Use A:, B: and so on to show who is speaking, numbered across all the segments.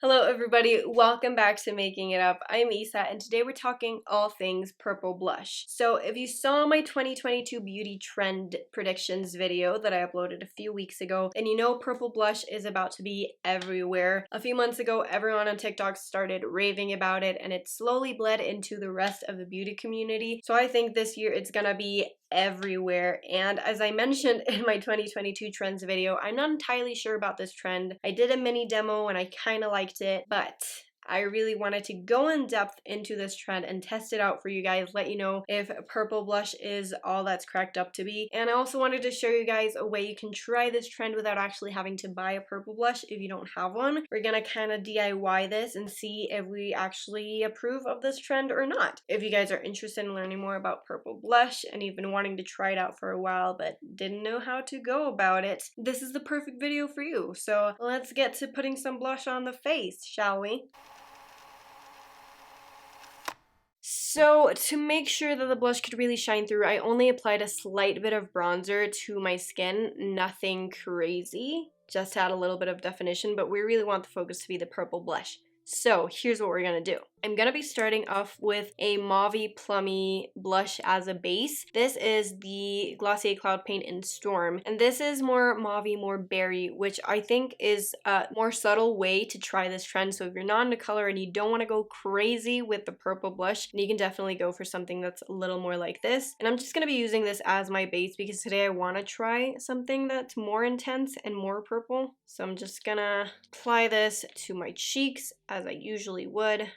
A: Hello everybody, welcome back to Making It Up. I'm Isa and today we're talking all things purple blush. So if you saw my 2022 beauty trend predictions video that I uploaded a few weeks ago, then you know purple blush is about to be everywhere. A few months ago, everyone on TikTok started raving about it and it slowly bled into the rest of the beauty community. So I think this year it's gonna be everywhere. And as I mentioned in my 2022 trends video, I'm not entirely sure about this trend. I did a mini demo and I kind of liked it, but I really wanted to go in depth into this trend and test it out for you guys, let you know if purple blush is all that's cracked up to be. And I also wanted to show you guys a way you can try this trend without actually having to buy a purple blush if you don't have one. We're gonna kind of DIY this and see if we actually approve of this trend or not. If you guys are interested in learning more about purple blush and you've been wanting to try it out for a while but didn't know how to go about it, this is the perfect video for you. So let's get to putting some blush on the face, shall we? So to make sure that the blush could really shine through, I only applied a slight bit of bronzer to my skin, nothing crazy, just to add a little bit of definition, but we really want the focus to be the purple blush. So here's what we're gonna do. I'm gonna be starting off with a mauvey plummy blush as a base. This is the Glossier Cloud Paint in Storm, and this is more mauvey, more berry, which I think is a more subtle way to try this trend. So if you're not into color and you don't want to go crazy with the purple blush, then you can definitely go for something that's a little more like this. And I'm just gonna be using this as my base because today I want to try something that's more intense and more purple. So I'm just gonna apply this to my cheeks as I usually would.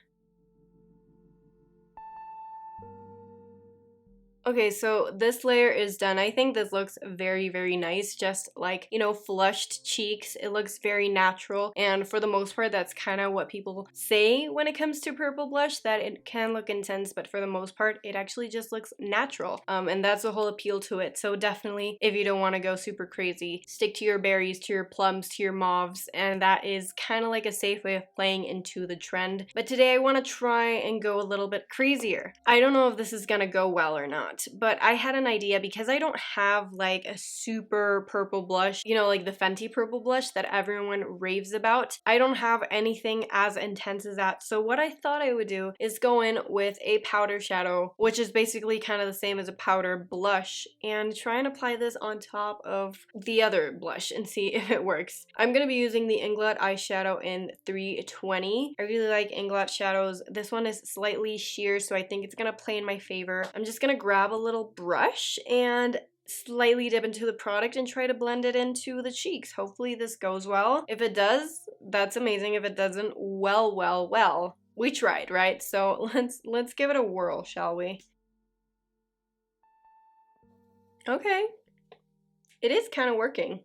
A: Okay, so this layer is done. I think this looks very, very nice. Just like, you know, flushed cheeks. It looks very natural. And for the most part, that's kind of what people say when it comes to purple blush, that it can look intense, but for the most part, it actually just looks natural. And that's the whole appeal to it. So definitely, if you don't want to go super crazy, stick to your berries, to your plums, to your mauves. And that is kind of like a safe way of playing into the trend. But today I want to try and go a little bit crazier. I don't know if this is gonna go well or not, but I had an idea because I don't have like a super purple blush, you know, like the Fenty purple blush that everyone raves about. I don't have anything as intense as that. So what I thought I would do is go in with a powder shadow, which is basically kind of the same as a powder blush, and try and apply this on top of the other blush and see if it works. I'm gonna be using the Inglot eyeshadow in 320. I really like Inglot shadows. This one is slightly sheer, so I think it's gonna play in my favor. I'm just gonna grab a little brush and slightly dip into the product and try to blend it into the cheeks. Hopefully this goes well. If it does, that's amazing. If it doesn't, well. We tried, right? So let's give it a whirl, shall we? Okay. It is kind of working.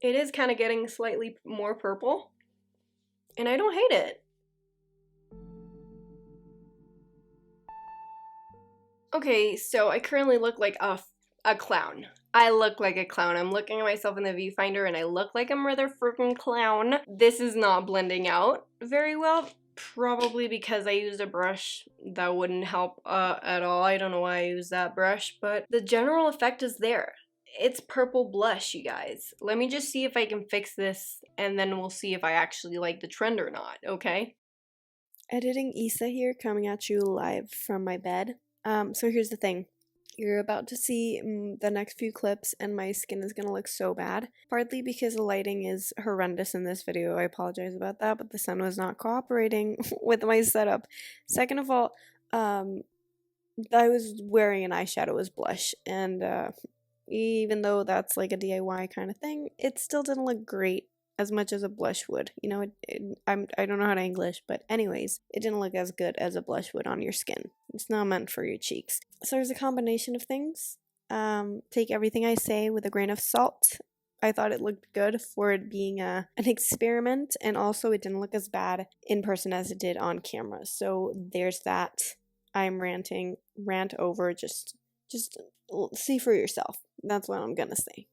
A: It is kind of getting slightly more purple, and I don't hate it. Okay, so I currently look like a clown. I look like a clown. I'm looking at myself in the viewfinder and I look like a mother freaking clown. This is not blending out very well, probably because I used a brush that wouldn't help at all. I don't know why I used that brush, but the general effect is there. It's purple blush, you guys. Let me just see if I can fix this and then we'll see if I actually like the trend or not, okay? Editing Isa here, coming at you live from my bed. So here's the thing. You're about to see the next few clips and my skin is gonna look so bad. Partly because the lighting is horrendous in this video. I apologize about that, but the sun was not cooperating with my setup. Second of all, I was wearing an eyeshadow as blush, and even though that's like a DIY kind of thing, it still didn't look great as much as a blush would. You know, I don't know how to English, but anyways, it didn't look as good as a blush would on your skin. It's not meant for your cheeks. So there's a combination of things. Take everything I say with a grain of salt. I thought it looked good for it being an experiment, and also it didn't look as bad in person as it did on camera. So there's that. I'm ranting, rant over, just see for yourself. That's what I'm gonna say.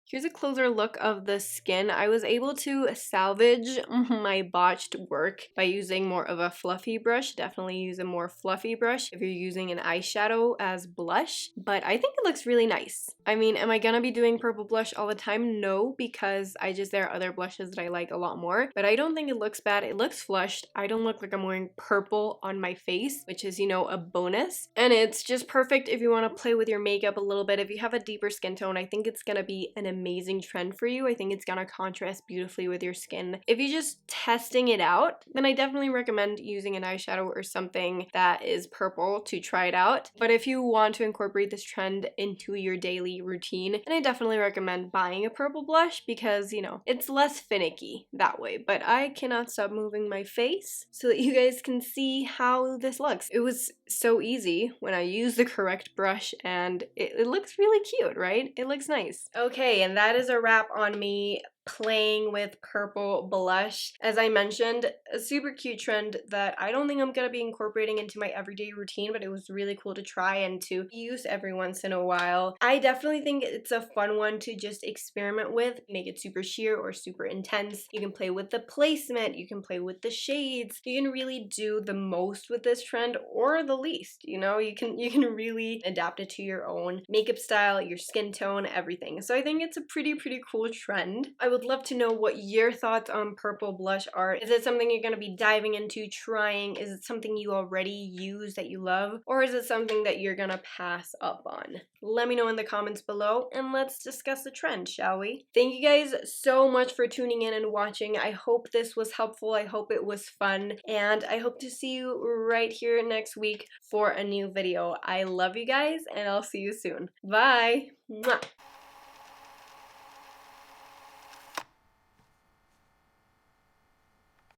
A: Here's a closer look of the skin. I was able to salvage my botched work by using more of a fluffy brush. Definitely use a more fluffy brush if you're using an eyeshadow as blush, but I think it looks really nice. I mean, am I gonna be doing purple blush all the time? No, because there are other blushes that I like a lot more, but I don't think it looks bad. It looks flushed. I don't look like I'm wearing purple on my face, which is, you know, a bonus. And it's just perfect if you want to play with your makeup a little bit. If you have a deeper skin tone, I think it's gonna be an amazing trend for you. I think it's gonna contrast beautifully with your skin. If you're just testing it out, then I definitely recommend using an eyeshadow or something that is purple to try it out. But if you want to incorporate this trend into your daily routine, then I definitely recommend buying a purple blush because, you know, it's less finicky that way. But I cannot stop moving my face so that you guys can see how this looks. It was so easy when I used the correct brush, and it looks really cute, right? It looks nice. Okay, and that is a wrap on me playing with purple blush. As I mentioned, a super cute trend that I don't think I'm gonna be incorporating into my everyday routine, but it was really cool to try and to use every once in a while. I definitely think it's a fun one to just experiment with. Make it super sheer or super intense. You can play with the placement, you can play with the shades. You can really do the most with this trend or the least, you know? You can really adapt it to your own makeup style, your skin tone, everything. So I think it's a pretty cool trend. I would love to know what your thoughts on purple blush are. Is it something you're going to be diving into, trying? Is it something you already use that you love? Or is it something that you're going to pass up on? Let me know in the comments below and let's discuss the trend, shall we? Thank you guys so much for tuning in and watching. I hope this was helpful. I hope it was fun. And I hope to see you right here next week for a new video. I love you guys and I'll see you soon. Bye! Mwah.